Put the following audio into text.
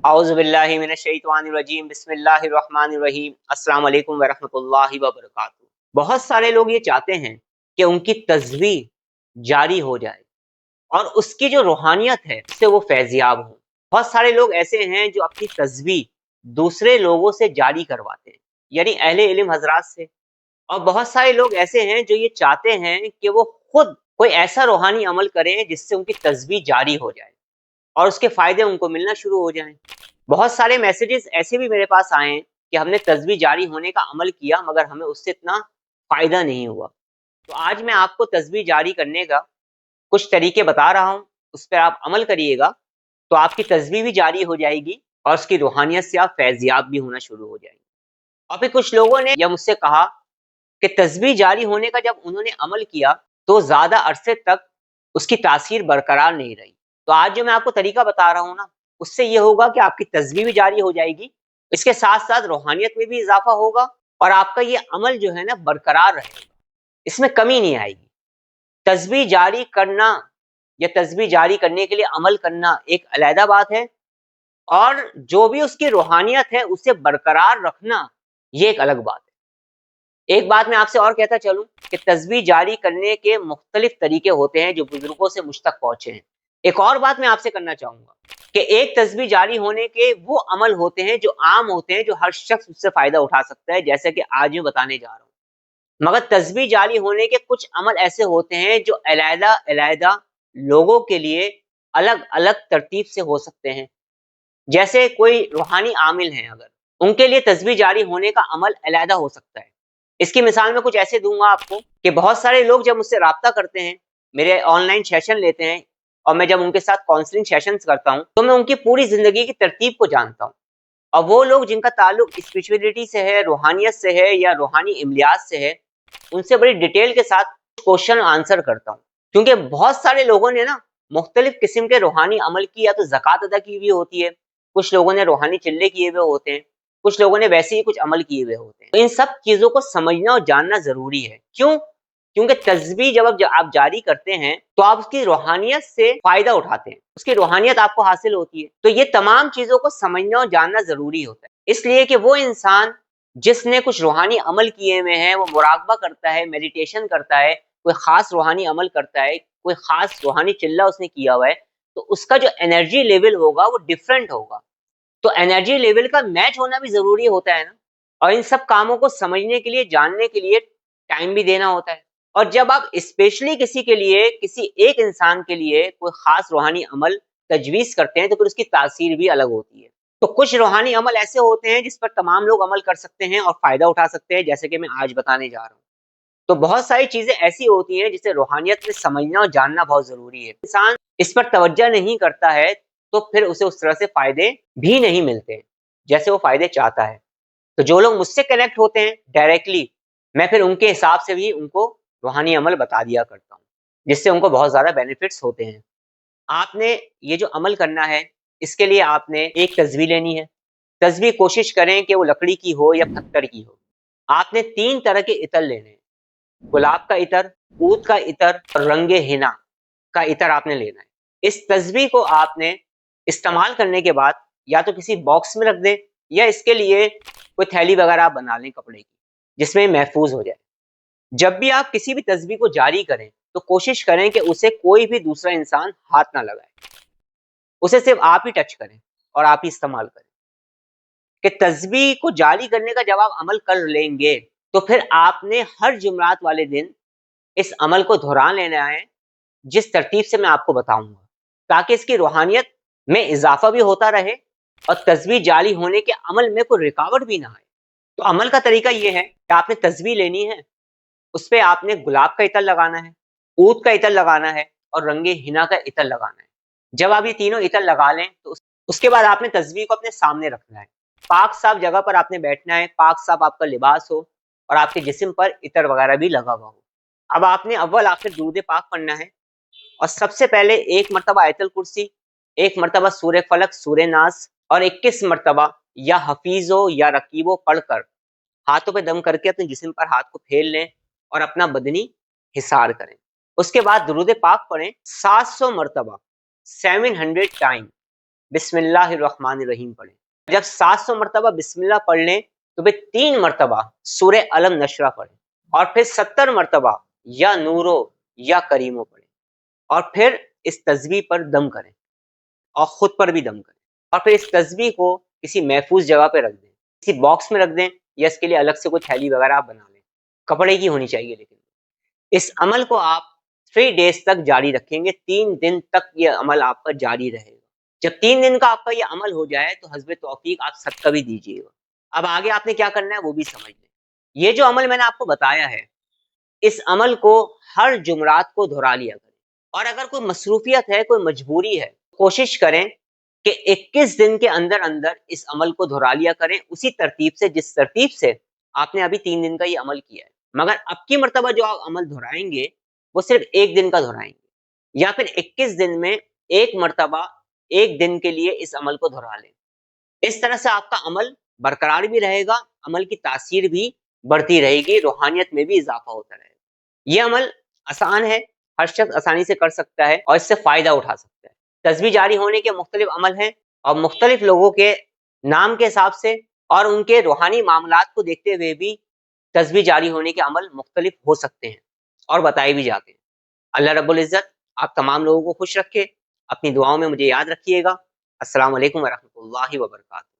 औज़ु बिल्लाहि मिनश्शैतानिर्रजीम बिस्मिल्लाहिर्रहमानिर्रहीम अस्सलाम वालेकुम वरहमतुल्लाहि वबरकातुहू। बहुत सारे लोग ये चाहते हैं कि उनकी तस्वीर जारी हो जाए और उसकी जो रूहानियत है उससे वो फैज़याब हों। बहुत सारे लोग ऐसे हैं जो अपनी तस्वीर दूसरे लोगों से जारी करवाते हैं, यानी अहले इल्म हज़रात से। और बहुत सारे लोग ऐसे हैं जो ये चाहते हैं कि वो खुद कोई ऐसा रूहानी अमल करें जिससे उनकी तस्वीर जारी हो जाए और उसके फ़ायदे उनको मिलना शुरू हो जाएँ। बहुत सारे मैसेजेस ऐसे भी मेरे पास आए हैं कि हमने तस्बीह जारी होने का अमल किया मगर हमें उससे इतना फ़ायदा नहीं हुआ। तो आज मैं आपको तस्बीह जारी करने का कुछ तरीके बता रहा हूँ, उस पे आप अमल करिएगा, तो आपकी तस्बीह भी जारी हो जाएगी और उसकी रूहानियत से आप फैज़याब भी होना शुरू हो जाएँगे। और फिर कुछ लोगों ने या मुझसे कहा कि तस्बीह जारी होने का जब उन्होंने अमल किया, तो ज़्यादा अरसे तक उसकी तासीर बरकरार नहीं रही। तो आज जो मैं आपको तरीका बता रहा हूँ ना, उससे ये होगा कि आपकी तस्बीह भी जारी हो जाएगी, इसके साथ-साथ रूहानियत में भी इज़ाफ़ा होगा और आपका ये अमल जो है ना बरकरार रहेगा, इसमें कमी नहीं आएगी। तस्बीह जारी करना या तस्बीह जारी करने के लिए अमल करना एक अलहदा बात है और जो भी उसकी रूहानियत है, उसे बरकरार रखना, ये एक अलग बात है। एक बात मैं आपसे और कहता चलूँ कि तस्बीह जारी करने के मुख्तलिफ तरीके होते हैं जो बुज़ुर्गों से मुझ तक पहुँचे हैं। एक और बात मैं आपसे करना चाहूँगा कि एक तस्बीह जारी होने के वो अमल होते हैं जो आम होते हैं, जो हर शख्स उससे फ़ायदा उठा सकता है, जैसे कि आज मैं बताने जा रहा हूँ। मगर तस्बीह जारी होने के कुछ अमल ऐसे होते हैं जो अलहदा-अलहदा लोगों के लिए अलग-अलग तरतीब से हो सकते हैं। जैसे कोई रूहानी आमिल हैं अगर, उनके लिए तस्बीह जारी होने का अमल अलहदा हो सकता है। इसकी मिसाल मैं कुछ ऐसे दूँगा आपको कि बहुत सारे लोग जब मुझसे राब्ता करते हैं, मेरे ऑनलाइन सेशन लेते हैं और मैं जब उनके साथ काउंसलिंग सेशंस करता हूँ, तो मैं उनकी पूरी ज़िंदगी की तरतीब को जानता हूँ। और वो लोग जिनका ताल्लुक स्पिरिचुअलिटी से है, रूहानियत से है या रूहानी इमलियात से है, उनसे बड़ी डिटेल के साथ क्वेश्चन आंसर करता हूँ। क्योंकि बहुत सारे लोगों ने ना मुख्तलिफ किस्म के रूहानी अमल की या तो ज़कात अदा की हुई होती है, कुछ लोगों ने रूहानी चिल्ले किए हुए होते हैं, कुछ लोगों ने वैसे ही कुछ अमल किए हुए होते हैं। तो इन सब चीज़ों को समझना और जानना ज़रूरी है। क्यों? क्योंकि तस्बीह जब आप जारी करते हैं, तो आप उसकी रूहानियत से फ़ायदा उठाते हैं, उसकी रूहानियत आपको हासिल होती है। तो ये तमाम चीज़ों को समझना और जानना ज़रूरी होता है। इसलिए कि वो इंसान जिसने कुछ रूहानी अमल किए हुए हैं, वो मुराक़बा करता है, मेडिटेशन करता है, कोई ख़ास रूहानी अमल करता है, कोई ख़ास रूहानी चिल्ला उसने किया हुआ है, तो उसका जो एनर्जी लेवल होगा वो डिफरेंट होगा। तो एनर्जी लेवल का मैच होना भी ज़रूरी होता है ना, और इन सब कामों को समझने के लिए, जानने के लिए टाइम भी देना होता है। और जब आप स्पेशली किसी के लिए, किसी एक इंसान के लिए कोई ख़ास रूहानी अमल तजवीज़ करते हैं, तो फिर उसकी तासीर भी अलग होती है। तो कुछ रूहानी अमल ऐसे होते हैं जिस पर तमाम लोग अमल कर सकते हैं और फ़ायदा उठा सकते हैं, जैसे कि मैं आज बताने जा रहा हूँ। तो बहुत सारी चीज़ें ऐसी होती हैं जिसे रूहानियत में समझना और जानना बहुत ज़रूरी है। इंसान इस पर तवज्जो नहीं करता है, तो फिर उसे उस तरह से फ़ायदे भी नहीं मिलते, जैसे वो फ़ायदे चाहता है। तो जो लोग मुझसे कनेक्ट होते हैं डायरेक्टली, मैं फिर उनके हिसाब से भी उनको रूहानी अमल बता दिया करता हूँ, जिससे उनको बहुत ज़्यादा बेनिफिट्स होते हैं। आपने ये जो अमल करना है, इसके लिए आपने एक तस्बीह लेनी है। तस्बीह कोशिश करें कि वो लकड़ी की हो या पत्थर की हो। आपने 3 तरह के इत्र लेने हैं, गुलाब का इत्र, ऊद का इत्र और रंगे हिना का इत्र आपने लेना है। इस तस्बीह को आपने इस्तेमाल करने के बाद या तो किसी बॉक्स में रख दें या इसके लिए कोई थैली वगैरह आप बना लें कपड़े की, जिसमें महफूज हो जाए। जब भी आप किसी भी तस्बीह को जारी करें, तो कोशिश करें कि उसे कोई भी दूसरा इंसान हाथ ना लगाए। उसे सिर्फ आप ही टच करें और आप ही इस्तेमाल करें। कि तस्बीह को जारी करने का जब आप अमल कर लेंगे, तो फिर आपने हर जुमरात वाले दिन इस अमल को दोहरा लेना है, जिस तरतीब से मैं आपको बताऊँगा, ताकि इसकी रूहानियत में इज़ाफ़ा भी होता रहे और तस्बीह जारी होने के अमल में कोई रुकावट भी ना आए। तो अमल का तरीका ये है कि आपने तस्बीह लेनी है, उसपे आपने गुलाब का इत्र लगाना है, ऊद का इत्र लगाना है और रंगे हिना का इत्र लगाना है। जब आप ये तीनों इत्र लगा लें, तो उसके बाद आपने तस्बीह को अपने सामने रखना है। पाक-साफ़ जगह पर आपने बैठना है, पाक-साफ़ आपका लिबास हो और आपके जिस्म पर इत्र वगैरह भी लगा हुआ हो। अब आपने अव्वल आखिर दुरूद पाक पढ़ना है और सबसे पहले 1 मरतबा आयतुल कुर्सी, 1 मरतबा सूरह फलक, सूरह नास और 21 मरतबा या हफीज़ो या रकीबो पढ़कर हाथों पे दम करके अपने जिस्म पर हाथ को फेर लें और अपना बदनी हिसार करें। उसके बाद दुरूद पाक पढ़ें 700 मरतबा, 700 टाइम बिस्मिल्लाहिर्रहमानिर्रहीम पढ़ें। जब 700 मरतबा बिस्मिल्लाह पढ़ लें तो फिर 3 मरतबा सूरह अलम नशरा पढ़ें और फिर 70 मरतबा या नूरो या करीमो पढ़ें और फिर इस तस्बीह पर दम करें और खुद पर भी दम करें और फिर इस तस्बीह को किसी महफूज जगह पे रख दें, किसी बॉक्स में रख दें या इसके लिए अलग से कोई थैली वगैरह आप बना लें, कपड़े की होनी चाहिए। लेकिन इस अमल को आप 3 डेज तक जारी रखेंगे, 3 दिन तक ये अमल आपका जारी रहेगा। जब 3 दिन का आपका ये अमल हो जाए तो हस्ब तौफीक आप सदका भी दीजिएगा। अब आगे आपने क्या करना है वो भी समझ लें। ये जो अमल मैंने आपको बताया है, इस अमल को हर जुमरात को दोहरा लिया करें और अगर कोई मसरूफियत है, कोई मजबूरी है, कोशिश करें कि 21 दिन के अंदर अंदर इस अमल को दोहरा लिया करें, उसी तरतीब से जिस तरतीब से आपने अभी 3 दिन का ये अमल किया है। मगर अब की मर्तबा जो आप अमल दोहराएंगे वो सिर्फ 1 दिन का दोहराएंगे या फिर 21 दिन में 1 मर्तबा 1 दिन के लिए इस अमल को दोहरा लें। इस तरह से आपका अमल बरकरार भी रहेगा, अमल की तासीर भी बढ़ती रहेगी, रूहानियत में भी इजाफा होता रहेगा। ये अमल आसान है, हर शख्स आसानी से कर सकता है और इससे फायदा उठा सकता है। तस्बीह जारी होने के मुख्तलिफ अमल हैं और मुख्तलिफ लोगों के नाम के हिसाब से और उनके रूहानी मामलात को देखते हुए भी तस्बीह जारी होने के अमल मुख्तलिफ हो सकते हैं और बताए भी जाते हैं। अल्लाह रब्बुल इज़्ज़त आप तमाम लोगों को खुश रखे, अपनी दुआओं में मुझे याद रखिएगा। अस्सलाम वालेकुम वरहमतुल्लाहि वबरकातुहू।